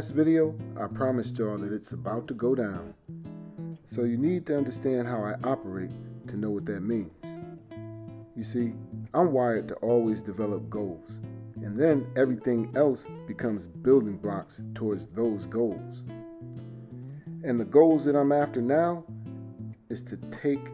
last video, I promised y'all that it's about to go down. So you need to understand how I operate to know what that means. You see, I'm wired to always develop goals, and then everything else becomes building blocks towards those goals. And the goals that I'm after now is to take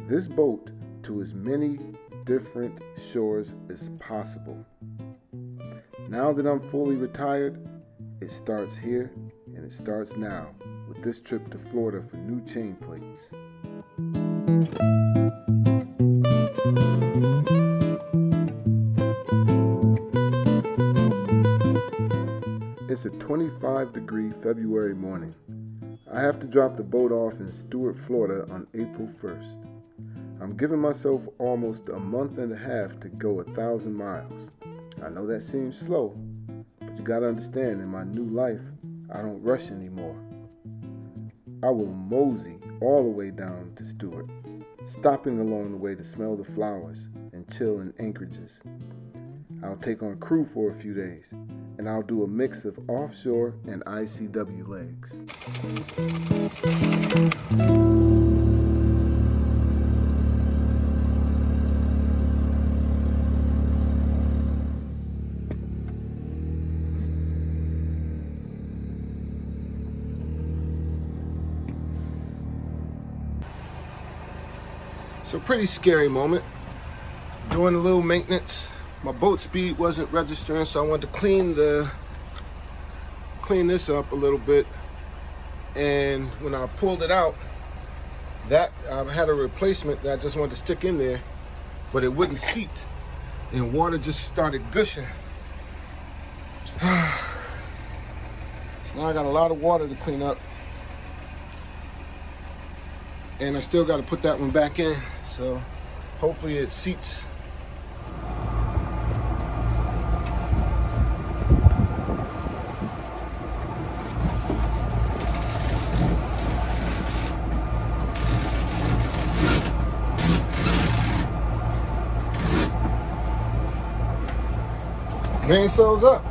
this boat to as many different shores as possible. Now that I'm fully retired, it starts here and it starts now with this trip to Florida for new Chainplates. It's a 25-degree February morning. I have to drop the boat off in Stuart, Florida on April 1st. I'm giving myself almost a month and a half to go 1,000 miles. I know that seems slow, but you gotta understand, in my new life, I don't rush anymore. I will mosey all the way down to Stuart, stopping along the way to smell the flowers and chill in anchorages. I'll take on crew for a few days, and I'll do a mix of offshore and ICW legs. So pretty scary moment. Doing a little maintenance. My boat speed wasn't registering, so I wanted to clean this up a little bit. And when I pulled it out, I had a replacement that I just wanted to stick in there, but it wouldn't seat, and water just started gushing. So now I got a lot of water to clean up, and I still got to put that one back in. So hopefully it seats. Mainsail's up.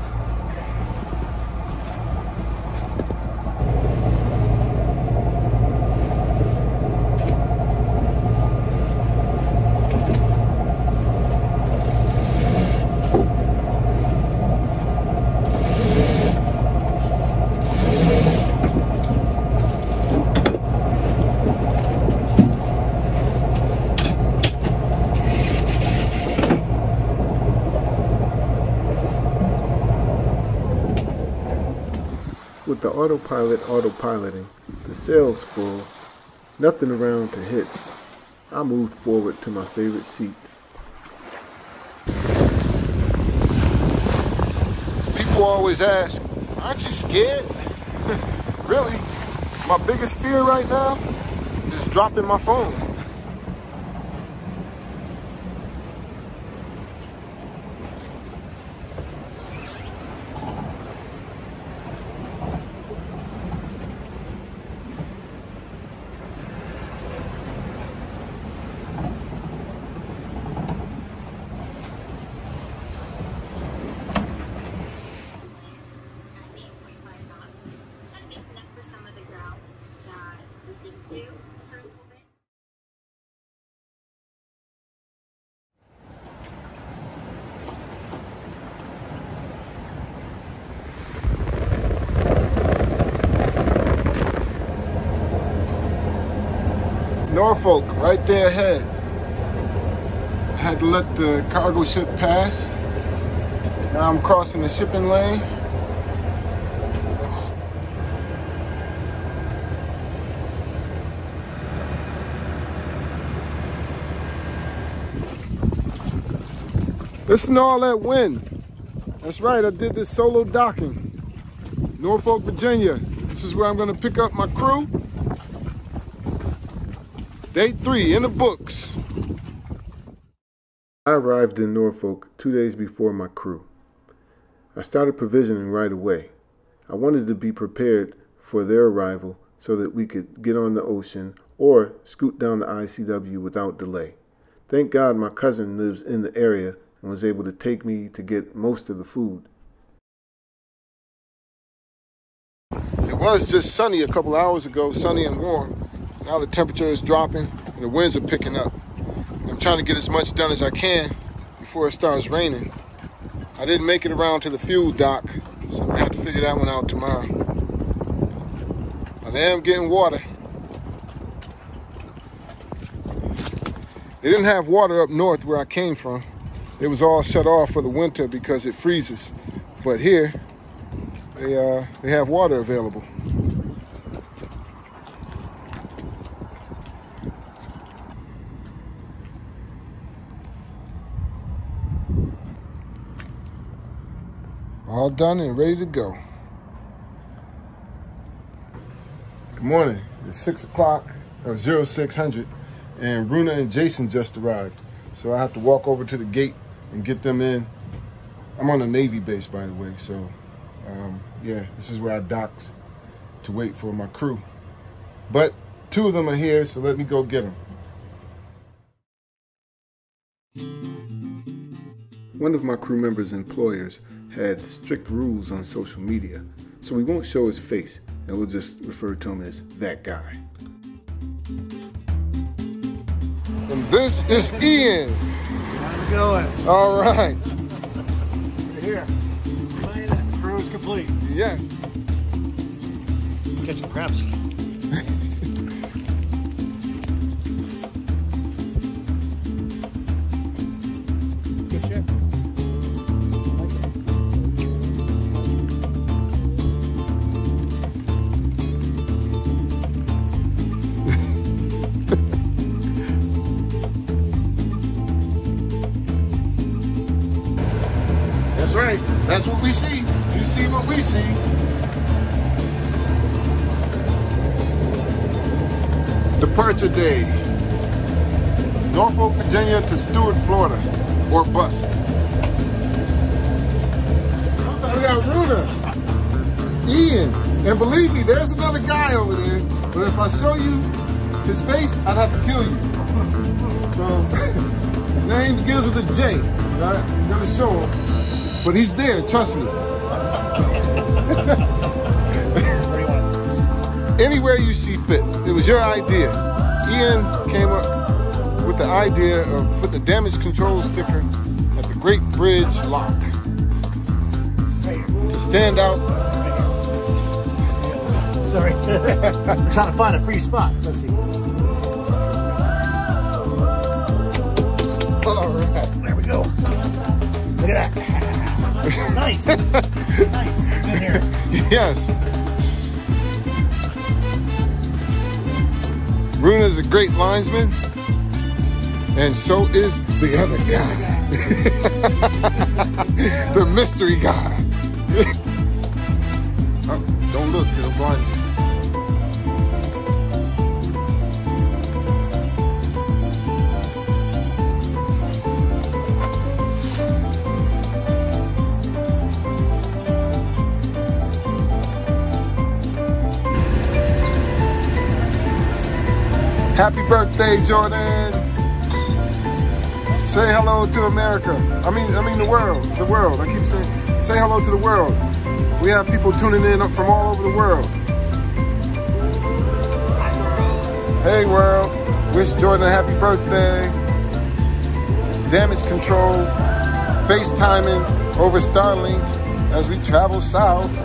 With the autopilot autopiloting, the sail's full, nothing around to hit, I moved forward to my favorite seat. People always ask, aren't you scared? Really, my biggest fear right now is dropping my phone. Norfolk, right there ahead. I had to let the cargo ship pass. Now I'm crossing the shipping lane. Listen to all that wind. That's right, I did this solo docking. Norfolk, Virginia. This is where I'm gonna pick up my crew. Day 3 in the books. I arrived in Norfolk 2 days before my crew. I started provisioning right away. I wanted to be prepared for their arrival so that we could get on the ocean or scoot down the ICW without delay. Thank God my cousin lives in the area and was able to take me to get most of the food. was just sunny a couple hours ago, sunny and warm. Now the temperature is dropping and the winds are picking up. I'm trying to get as much done as I can before it starts raining. I didn't make it around to the fuel dock, so we have to figure that one out tomorrow. But I am getting water. They didn't have water up north where I came from. It was all shut off for the winter because it freezes. But here, they have water available. All done and ready to go. Good morning. It's 6 o'clock, or 0600, and Runa and Jason just arrived. So I have to walk over to the gate and get them in. I'm on a Navy base, by the way, so yeah, this is where I docked to wait for my crew. But 2 of them are here, so let me go get them. One of my crew members' employers had strict rules on social media, so we won't show his face, and we'll just refer to him as that guy. And this is Ian. How's it going? All right. We're here. Crew is complete. Yes. Catch some crabs. Good shit. That's right. That's what we see. You see what we see. Departure day. Norfolk, Virginia to Stuart, Florida. Or bust. We got Runa, Ian, and believe me, there's another guy over there. But if I show you his face, I'd have to kill you. So his name begins with a J. I'm gonna show him. But he's there, trust me. Anywhere you see fit. It was your idea. Ian came up with the idea of putting the damage control sticker at the Great Bridge Lock to stand out. Sorry. I'm trying to find a free spot. Let's see. All right. There we go. Look at that. Nice. Nice. Good here. Yes. Runa's a great linesman, and so is the other guy. The mystery guy. Oh, don't look, it'll blind you. Happy birthday, Jordan. Say hello to America. I mean the world. The world. I keep saying, say hello to the world. We have people tuning in from all over the world. Hey world. Wish Jordan a happy birthday. Damage control. FaceTiming over Starlink as we travel south.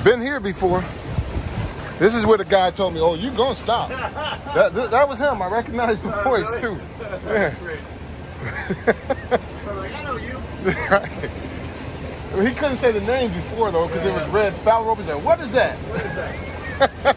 Been here before. This is where the guy told me, oh, you gonna stop. That was him. I recognized the voice too. Yeah. So like, I know you. Right. Well, he couldn't say the name before though, because it was red. Foul rope. He said, what is that? What is that?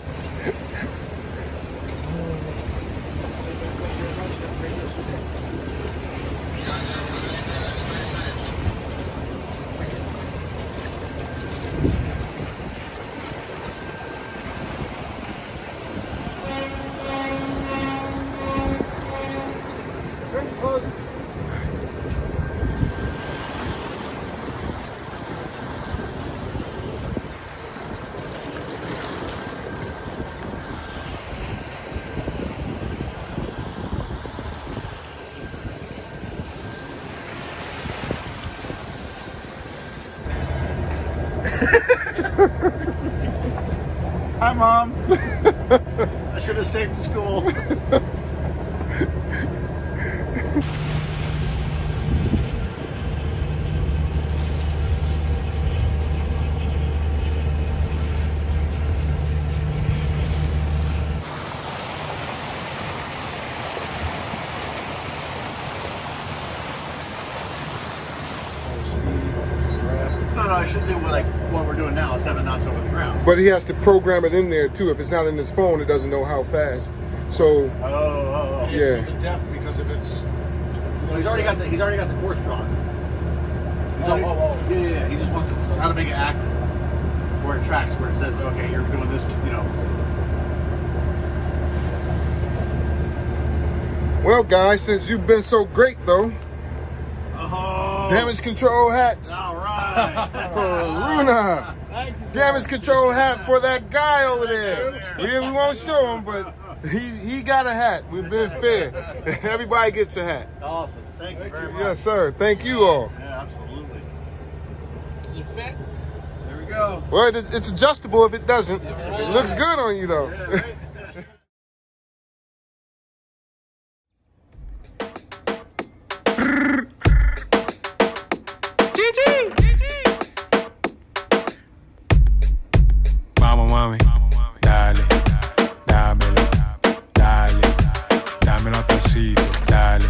Hi, Mom. I should have stayed in school. No, I should do like what we're doing now, 7 knots over the ground. But he has to program it in there too. If it's not in his phone, it doesn't know how fast. So Yeah. The depth, because if it's Well, he's already got the course drawn. Yeah. He just wants to how to make it accurate where it tracks, where it says, okay, you're doing this, you know. Well, guys, since you've been so great though, damage control hats All right. for Runa. Damage control hat for that guy over there. We won't show him, but he got a hat. We've been fair. Everybody gets a hat. Awesome. Thank you very much. Yes, sir. Thank you all. Yeah, absolutely. does it fit? There we go. Well, it's adjustable if it doesn't. It looks good on you though. Yeah, right. Vamos, mami, dale, dámelo, dale, dámelo a pasito, dale,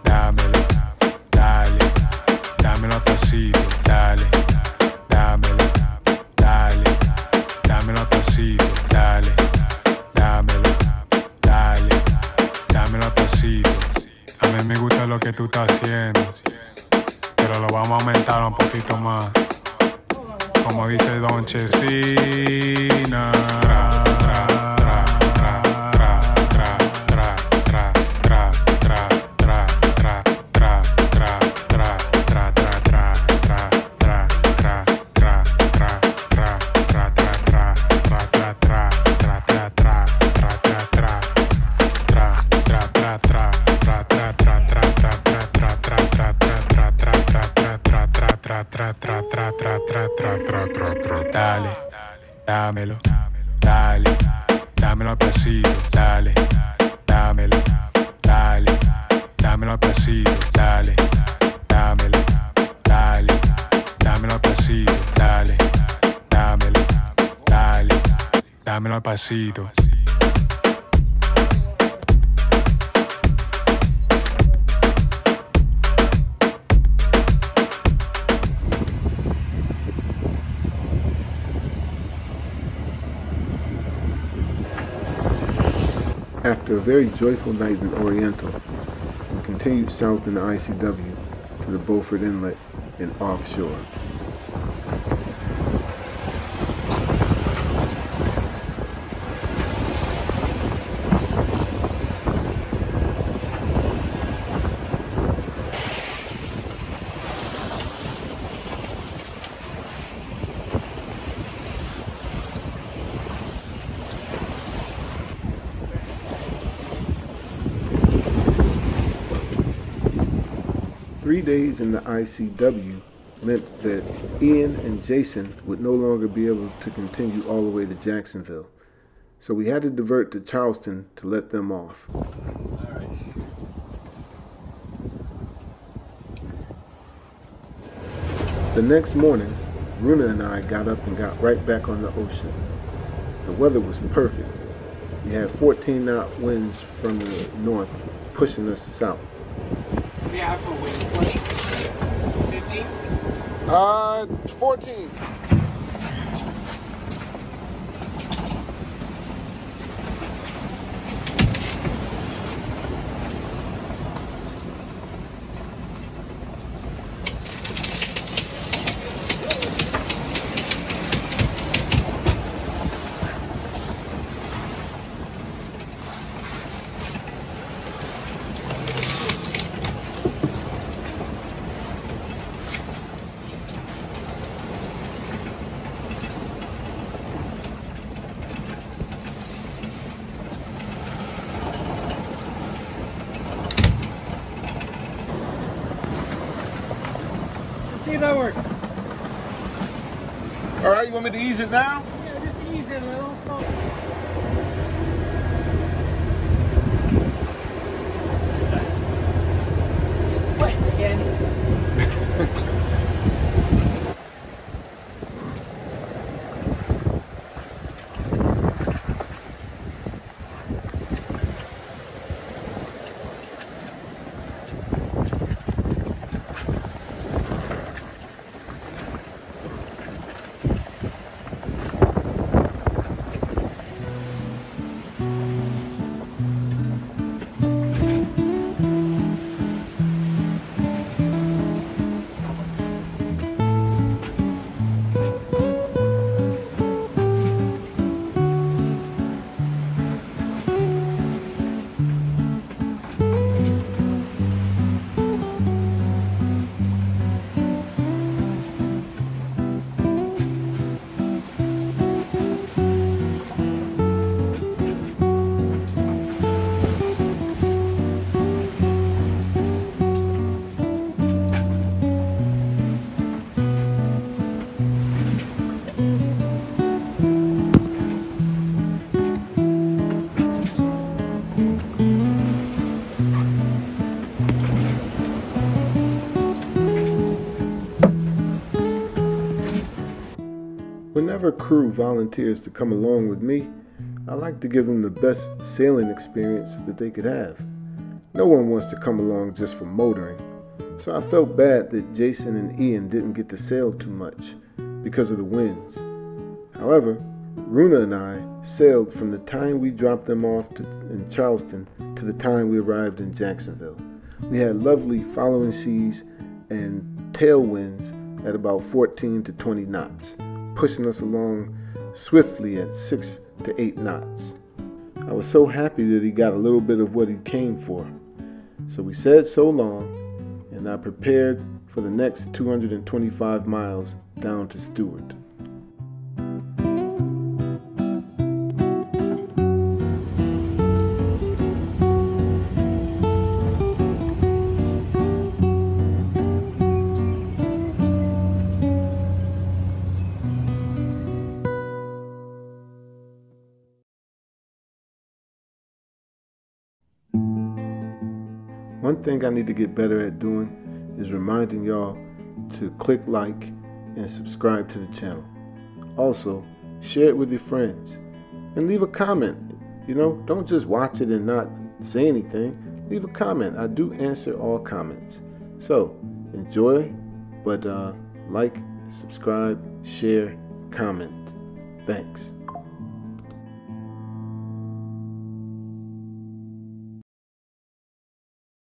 dámelo, dale, dámelo a pasito, dale, dámelo, dale, dámelo a pasito, dale, dámelo, dale, dámelo a pasito. A mí me gusta lo que tú estás haciendo, pero lo vamos a aumentar un poquito más. Como dice Don Chesina. Dale, dámelo, dale, dámelo a pasito, dale, dámelo, dale, dámelo a pasito, dale, dámelo, dale, dámelo a pasito, dale, dámelo, dale, dámelo a pasito. After a very joyful night in Oriental, we continued south in the ICW to the Beaufort Inlet in Offshore. Three days in the ICW meant that Ian and Jason would no longer be able to continue all the way to Jacksonville. So we had to divert to Charleston to let them off. All right. The next morning, Runa and I got up and got right back on the ocean. The weather was perfect. We had 14-knot winds from the north pushing us south. Yeah, for wind 20, 15. 14. See if that works. All right, you want me to ease it now? Yeah, just ease it a little. Wet again. Whenever crew volunteers to come along with me, I like to give them the best sailing experience that they could have. No one wants to come along just for motoring, so I felt bad that Jason and Ian didn't get to sail too much because of the winds. However, Runa and I sailed from the time we dropped them off in Charleston to the time we arrived in Jacksonville. We had lovely following seas and tailwinds at about 14 to 20 knots, pushing us along swiftly at 6 to 8 knots. I was so happy that he got a little bit of what he came for. So we said so long, and I prepared for the next 225 miles down to Stuart. One thing I need to get better at doing is reminding y'all to click like and subscribe to the channel. Also, share it with your friends and leave a comment. You know, don't just watch it and not say anything. Leave a comment. I do answer all comments. So, enjoy, but like, subscribe, share, comment. Thanks.